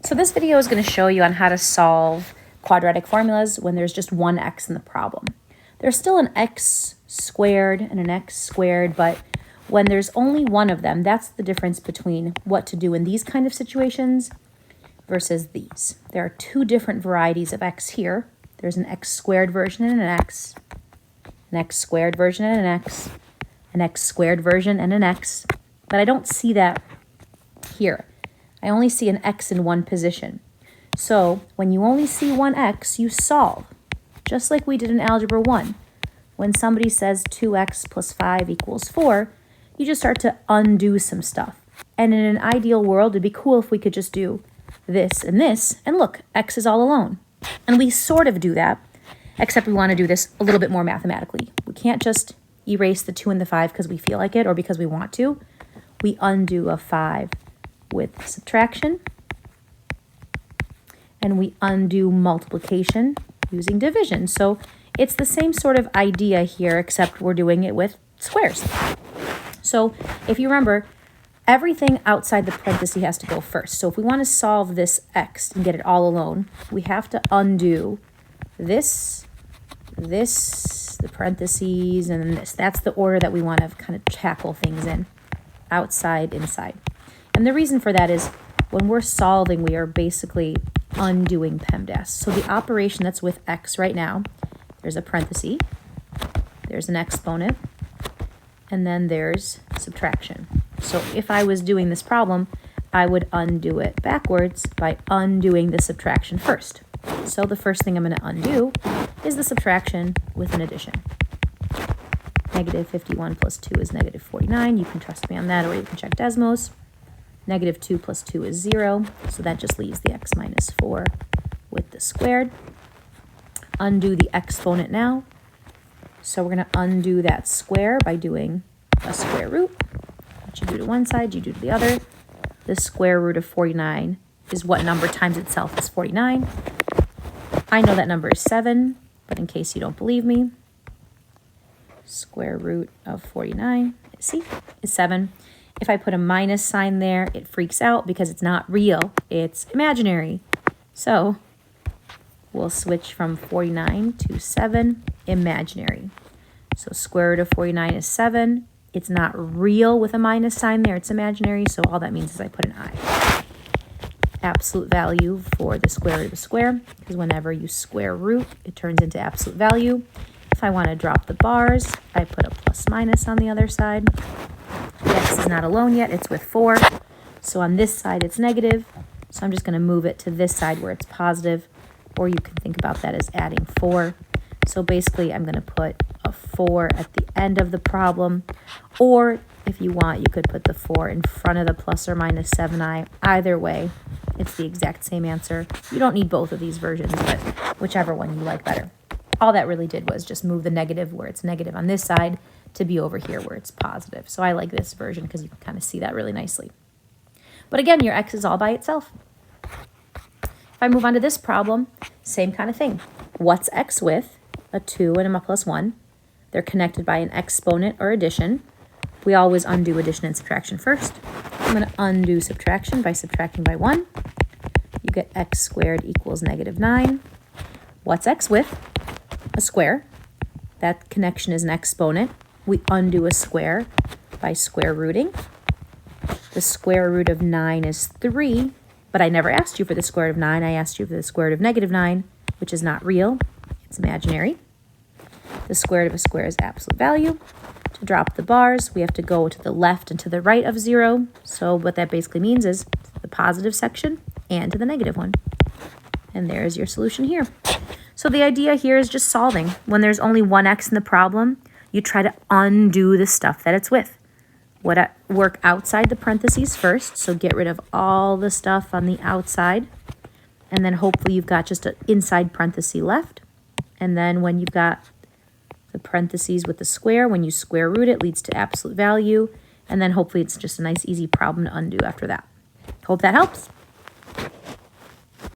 So this video is going to show you on how to solve quadratic formulas when there's just one x in the problem. There's still an x squared and an x squared, but when there's only one of them, that's the difference between what to do in these kind of situations versus these. There are two different varieties of x here. There's an x squared version and an x squared version and an x squared version and an x, but I don't see that here. I only see an x in one position. So when you only see one x, you solve, just like we did in Algebra 1. When somebody says 2x plus 5 equals 4, you just start to undo some stuff. And in an ideal world, it'd be cool if we could just do this, and look, x is all alone. And we sort of do that, except we want to do this a little bit more mathematically. We can't just erase the 2 and the 5 because we feel like it or because we want to. We undo a 5 with subtraction, and we undo multiplication using division. So it's the same sort of idea here, except we're doing it with squares. So if you remember, everything outside the parenthesis has to go first. So if we want to solve this x and get it all alone, we have to undo this, the parentheses, and then this. That's the order that we want to kind of tackle things in, outside, inside. And the reason for that is when we're solving, we are basically undoing PEMDAS. So the operation that's with x right now, there's a parenthesis, there's an exponent, and then there's subtraction. So if I was doing this problem, I would undo it backwards by undoing the subtraction first. So the first thing I'm going to undo is the subtraction with an addition. Negative 51 plus 2 is negative 49. You can trust me on that, or you can check Desmos. Negative 2 plus 2 is 0, so that just leaves the x minus 4 with the squared. Undo the exponent now. So we're going to undo that square by doing a square root. What you do to one side, you do to the other. The square root of 49 is what number times itself is 49. I know that number is 7, but in case you don't believe me, square root of 49, see, is 7. If I put a minus sign there, it freaks out because it's not real, it's imaginary. So we'll switch from 49 to 7, imaginary. So square root of 49 is 7. It's not real with a minus sign there, it's imaginary, so all that means is I put an I. Absolute value for the square root of a square, because whenever you square root, it turns into absolute value. If I want to drop the bars, I put a plus minus on the other side. The x is not alone yet, it's with 4. So on this side, it's negative. So I'm just going to move it to this side where it's positive, or you can think about that as adding 4. So basically, I'm going to put a 4 at the end of the problem, or if you want, you could put the 4 in front of the plus or minus 7i. Either way, it's the exact same answer. You don't need both of these versions, but whichever one you like better. All that really did was just move the negative where it's negative on this side to be over here where it's positive. So I like this version because you can kind of see that really nicely. But again, your x is all by itself. If I move on to this problem, same kind of thing. What's x with? A 2 and a plus 1. They're connected by an exponent or addition. We always undo addition and subtraction first. I'm going to undo subtraction by subtracting by 1. You get x squared equals negative 9. What's x with? A square. That connection is an exponent. We undo a square by square rooting. The square root of 9 is 3, but I never asked you for the square root of 9. I asked you for the square root of negative 9, which is not real. It's imaginary. The square root of a square is absolute value. To drop the bars, we have to go to the left and to the right of 0. So what that basically means is the positive section and to the negative one. And there's your solution here. So the idea here is just solving. When there's only one x in the problem, you try to undo the stuff that it's with. Work outside the parentheses first, so get rid of all the stuff on the outside. And then hopefully you've got just an inside parenthesis left. And then when you've got the parentheses with the square, when you square root it, leads to absolute value. And then hopefully it's just a nice, easy problem to undo after that. Hope that helps.